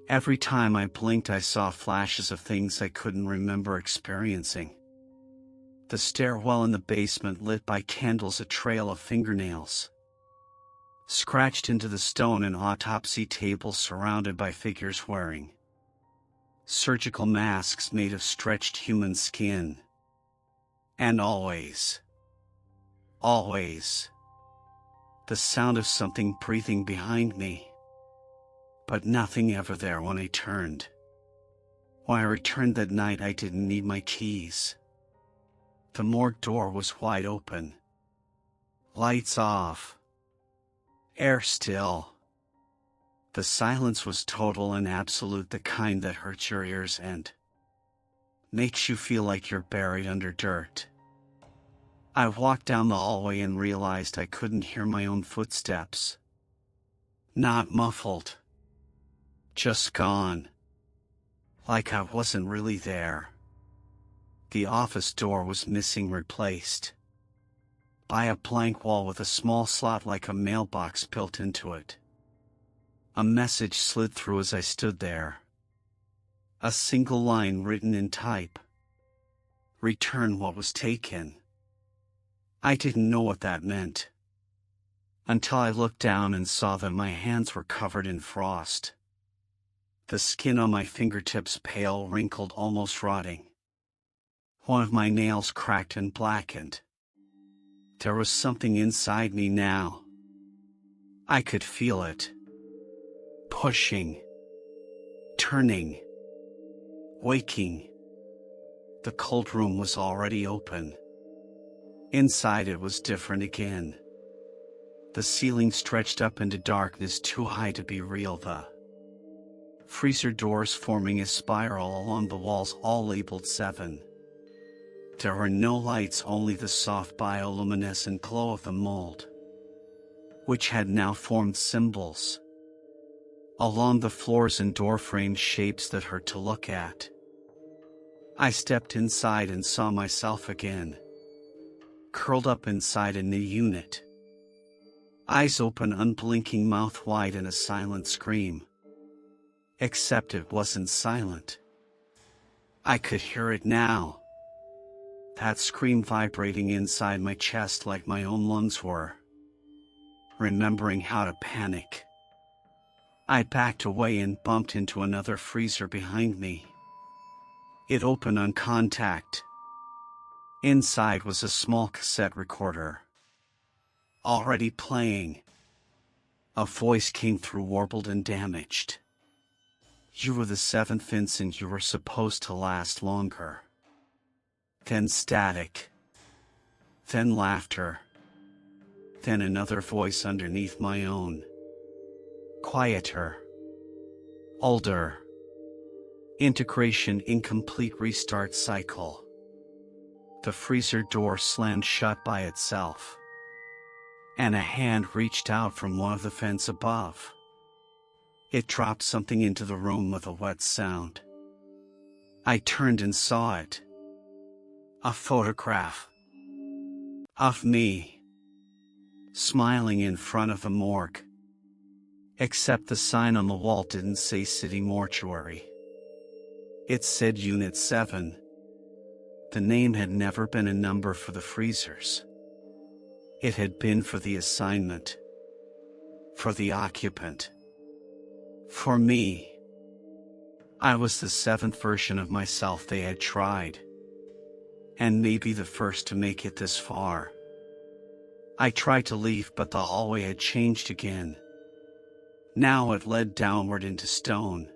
Every time I blinked I saw flashes of things I couldn't remember experiencing. The stairwell in the basement lit by candles, a trail of fingernails scratched into the stone, an autopsy table surrounded by figures wearing surgical masks made of stretched human skin. And always, the sound of something breathing behind me. But nothing ever there when I turned. When I returned that night, I didn't need my keys. The morgue door was wide open. Lights off. Air still. The silence was total and absolute, the kind that hurts your ears and makes you feel like you're buried under dirt. I walked down the hallway and realized I couldn't hear my own footsteps. Not muffled. Just gone. Like I wasn't really there. The office door was missing, replaced by a blank wall with a small slot like a mailbox built into it. A message slid through as I stood there. A single line written in type. Return what was taken. I didn't know what that meant, until I looked down and saw that my hands were covered in frost. The skin on my fingertips pale, wrinkled, almost rotting. One of my nails cracked and blackened. There was something inside me now. I could feel it. Pushing. Turning. Waking. The cold room was already open. Inside it was different again. The ceiling stretched up into darkness too high to be real. The freezer doors forming a spiral along the walls, all labeled 7. There were no lights, only the soft bioluminescent glow of the mold, which had now formed symbols along the floors and door framed, shapes that hurt to look at. I stepped inside and saw myself again, curled up inside a new unit. Eyes open, unblinking, mouth wide, and a silent scream. Except it wasn't silent. I could hear it now. That scream vibrating inside my chest like my own lungs were. Remembering how to panic, I backed away and bumped into another freezer behind me. It opened on contact. Inside was a small cassette recorder, already playing. A voice came through, warbled and damaged. You were the 7th, Vincent. You were supposed to last longer. Then static. Then laughter. Then another voice underneath my own. Quieter. Older. Integration incomplete, restart cycle. The freezer door slammed shut by itself, and a hand reached out from one of the vents above. It dropped something into the room with a wet sound. I turned and saw it. A photograph of me, smiling in front of the morgue. Except the sign on the wall didn't say City Mortuary. It said Unit 7. The name had never been a number for the freezers. It had been for the assignment. For the occupant. For me. I was the 7th version of myself they had tried. And maybe the first to make it this far. I tried to leave, but the hallway had changed again. Now it led downward into stone.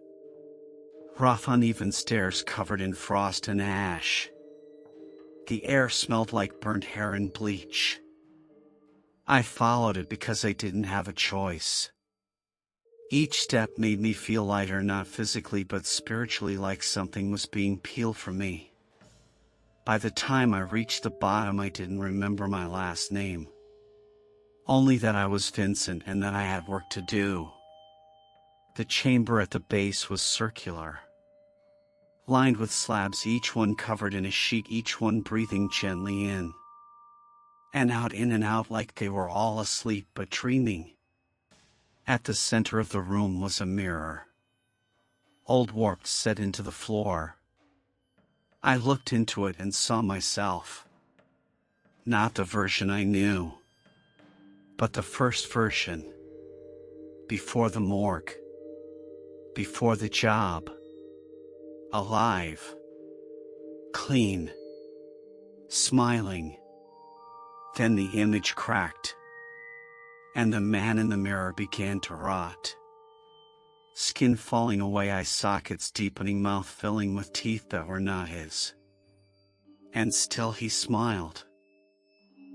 Rough, uneven stairs covered in frost and ash. The air smelled like burnt hair and bleach. I followed it because I didn't have a choice. Each step made me feel lighter, not physically but spiritually, like something was being peeled from me. By the time I reached the bottom, I didn't remember my last name. Only that I was Vincent and that I had work to do. The chamber at the base was circular, lined with slabs, each one covered in a sheet, each one breathing gently in and out like they were all asleep but dreaming. At the center of the room was a mirror, old, warped, set into the floor. I looked into it and saw myself. Not the version I knew, but the first version. Before the morgue. Before the job. Alive. Clean. Smiling. Then the image cracked, and the man in the mirror began to rot. Skin falling away, eye sockets deepening, mouth filling with teeth that were not his. And still he smiled.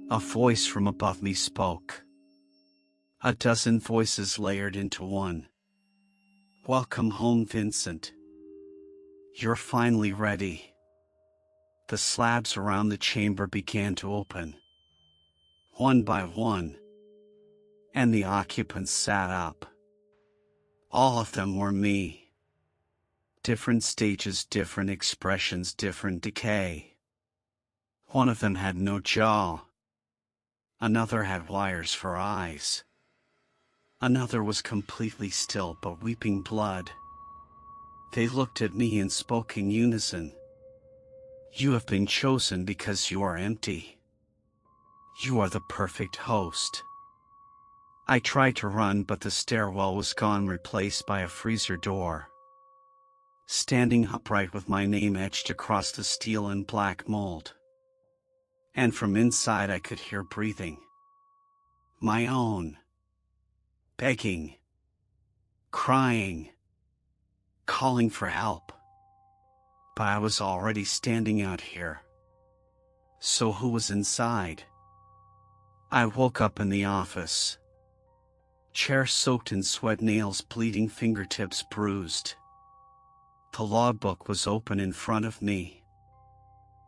A voice from above me spoke. A dozen voices layered into one. Welcome home, Vincent. You're finally ready. The slabs around the chamber began to open, one by one, and the occupants sat up. All of them were me. Different stages, different expressions, different decay. One of them had no jaw. Another had wires for eyes. Another was completely still but weeping blood. They looked at me and spoke in unison. You have been chosen because you are empty. You are the perfect host. I tried to run, but the stairwell was gone, replaced by a freezer door. Standing upright with my name etched across the steel in black mold. And from inside I could hear breathing. My own. Begging. Crying. Calling for help. But I was already standing out here. So who was inside? I woke up in the office. Chair soaked in sweat, nails bleeding, fingertips bruised. The logbook was open in front of me.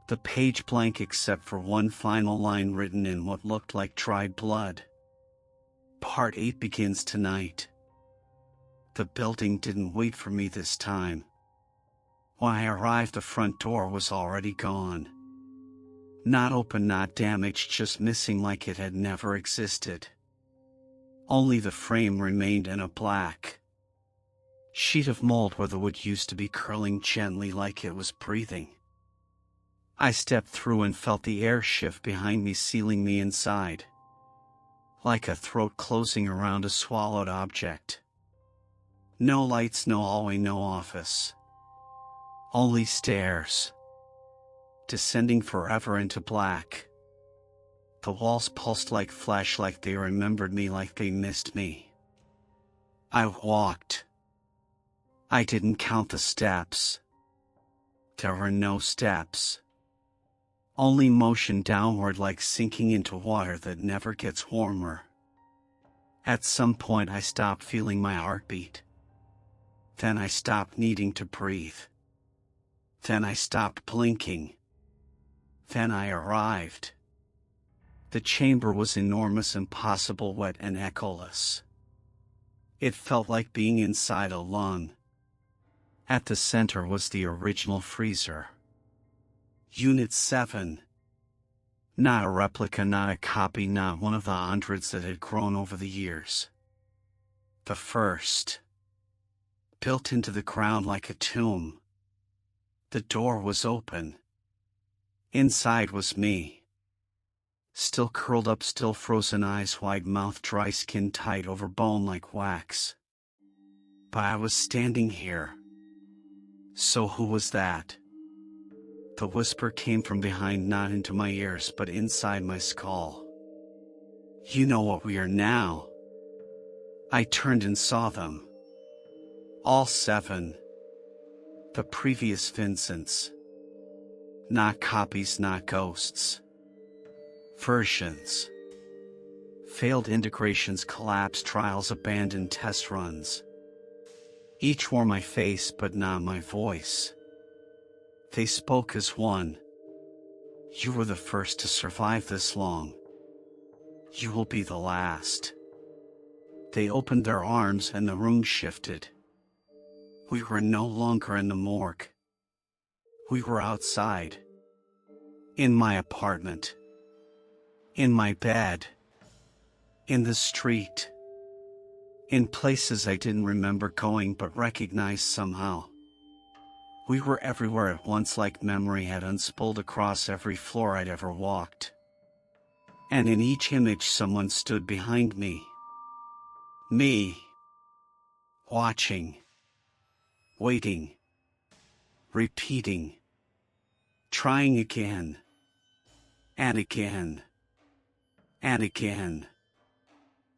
The page blank except for one final line written in what looked like dried blood. Part 8 begins tonight. The building didn't wait for me this time. When I arrived, the front door was already gone. Not open, not damaged, just missing like it had never existed. Only the frame remained in a black sheet of mold where the wood used to be, curling gently like it was breathing. I stepped through and felt the air shift behind me, sealing me inside. Like a throat closing around a swallowed object. No lights, no hallway, no office. Only stairs. Descending forever into black. The walls pulsed like flesh, like they remembered me, like they missed me. I walked. I didn't count the steps. There were no steps. Only motion downward, like sinking into water that never gets warmer. At some point I stopped feeling my heartbeat. Then I stopped needing to breathe. Then I stopped blinking. Then I arrived. The chamber was enormous, impossible, wet and echoless. It felt like being inside a lung. At the center was the original freezer. Unit 7. Not a replica, not a copy, not one of the hundreds that had grown over the years. The first. Built into the ground like a tomb. The door was open. Inside was me. Still curled up, still frozen, eyes wide, mouth dry, skin tight over bone like wax. But I was standing here. So who was that? The whisper came from behind, not into my ears, but inside my skull. You know what we are now. I turned and saw them. All 7. The previous Vincents. Not copies, not ghosts. Versions. Failed integrations, collapsed trials, abandoned test runs. Each wore my face but not my voice. They spoke as one. You were the first to survive this long. You will be the last. They opened their arms and the room shifted. We were no longer in the morgue. We were outside. In my apartment. In my bed. In the street. In places I didn't remember going but recognized somehow. We were everywhere at once, like memory had unspooled across every floor I'd ever walked. And in each image someone stood behind me. Me. Watching. Waiting. Repeating. Trying again. And again. And again.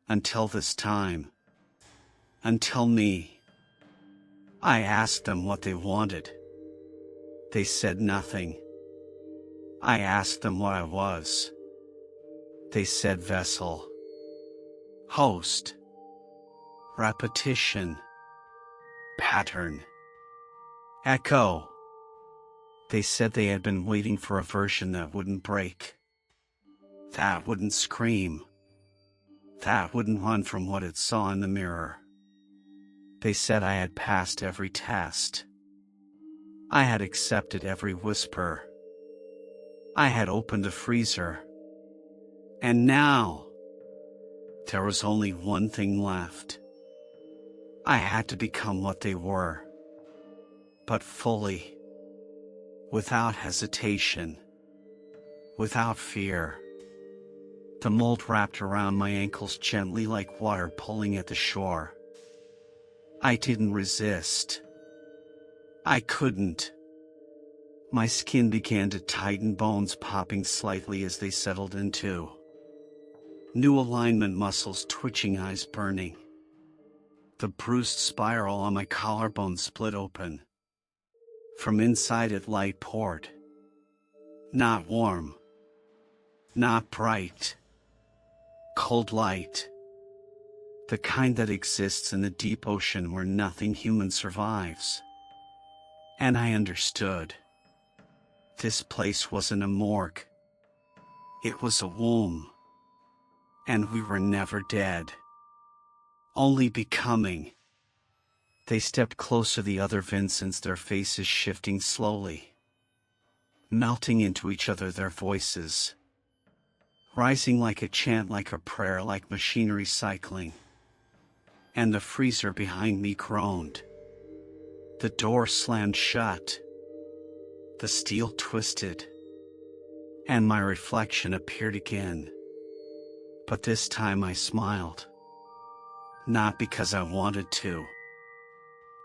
Until this time. Until me. I asked them what they wanted. They said nothing. I asked them what I was. They said vessel. Host. Repetition. Pattern. Echo. They said they had been waiting for a version that wouldn't break. That wouldn't scream. That wouldn't run from what it saw in the mirror. They said I had passed every test. I had accepted every whisper. I had opened the freezer. And now, there was only one thing left. I had to become what they were. But fully. Without hesitation. Without fear. The mold wrapped around my ankles gently like water pulling at the shore. I didn't resist. I couldn't. My skin began to tighten, bones popping slightly as they settled into. New alignment, muscles twitching, eyes burning. The bruised spiral on my collarbone split open. From inside it light poured. Not warm. Not bright. Cold light. The kind that exists in the deep ocean where nothing human survives. And I understood. This place wasn't a morgue. It was a womb. And we were never dead. Only becoming. They stepped closer, the other Vincents, their faces shifting slowly. Melting into each other, their voices. Rising like a chant, like a prayer, like machinery cycling. And the freezer behind me groaned. The door slammed shut. The steel twisted. And my reflection appeared again. But this time I smiled. Not because I wanted to.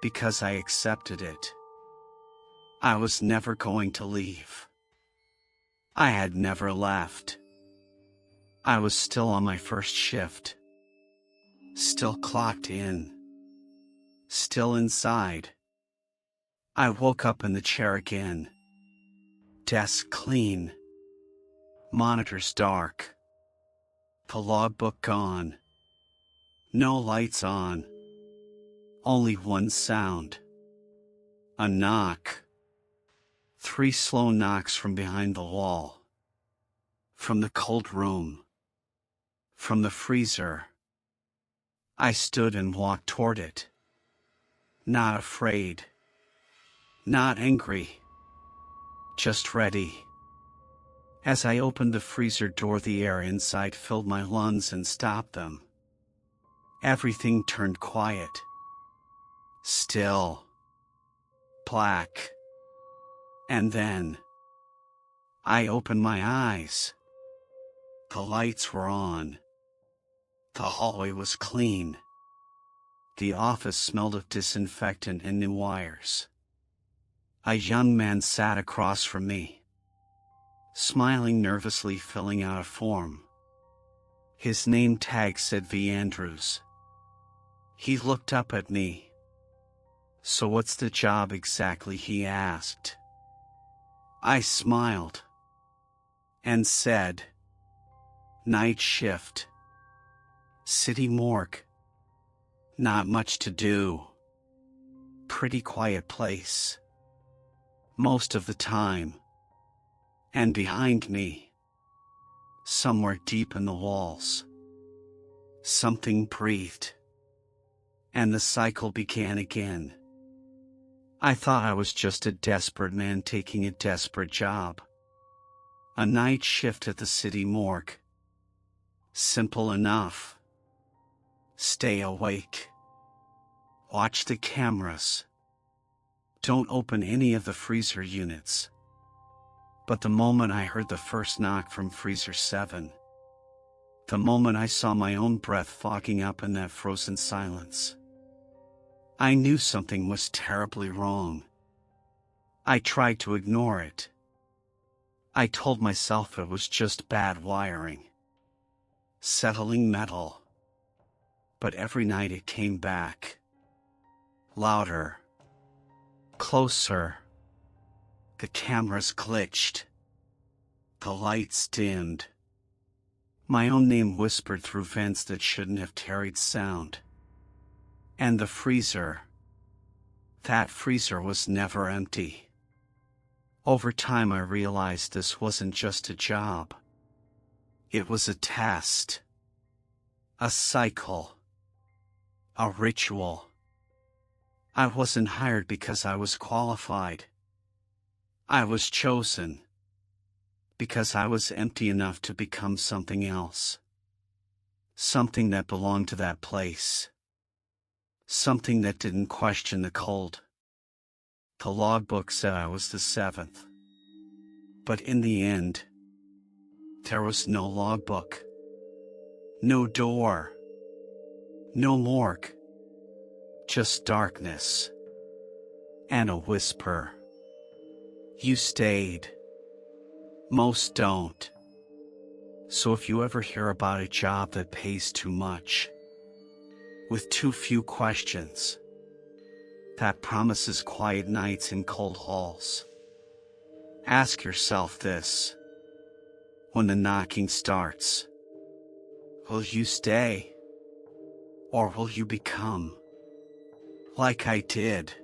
Because I accepted it. I was never going to leave. I had never left. I was still on my first shift. Still clocked in. Still inside. I woke up in the chair again. Desk clean. Monitors dark. The logbook gone. No lights on. Only one sound. A knock. 3 slow knocks from behind the wall. From the cold room. From the freezer. I stood and walked toward it. Not afraid. Not angry. Just ready. As I opened the freezer door, the air inside filled my lungs and stopped them. Everything turned quiet. Still. Black. And then, I opened my eyes. The lights were on. The hallway was clean. The office smelled of disinfectant and new wires. A young man sat across from me, smiling nervously, filling out a form. His name tag said V. Andrews. He looked up at me. "So what's the job exactly?" he asked. I smiled and said, "Night shift. City morgue. Not much to do. Pretty quiet place. Most of the time." And behind me, somewhere deep in the walls. Something breathed, and the cycle began again. I thought I was just a desperate man taking a desperate job. A night shift at the city morgue. Simple enough. Stay awake. Watch the cameras. Don't open any of the freezer units. But the moment I heard the first knock from freezer 7, the moment I saw my own breath fogging up in that frozen silence, I knew something was terribly wrong. I tried to ignore it. I told myself it was just bad wiring. Settling metal. But every night it came back. Louder. Closer. The cameras glitched. The lights dimmed. My own name whispered through vents that shouldn't have carried sound. And the freezer. That freezer was never empty. Over time I realized this wasn't just a job. It was a test. A cycle. A ritual. I wasn't hired because I was qualified. I was chosen. Because I was empty enough to become something else. Something that belonged to that place. Something that didn't question the cold. The logbook said I was the 7th. But in the end, there was no logbook. No door. No morgue. Just darkness. And a whisper. You stayed. Most don't. So if you ever hear about a job that pays too much, with too few questions, that promises quiet nights in cold halls, ask yourself this. When the knocking starts, will you stay? Or will you become? Like I did.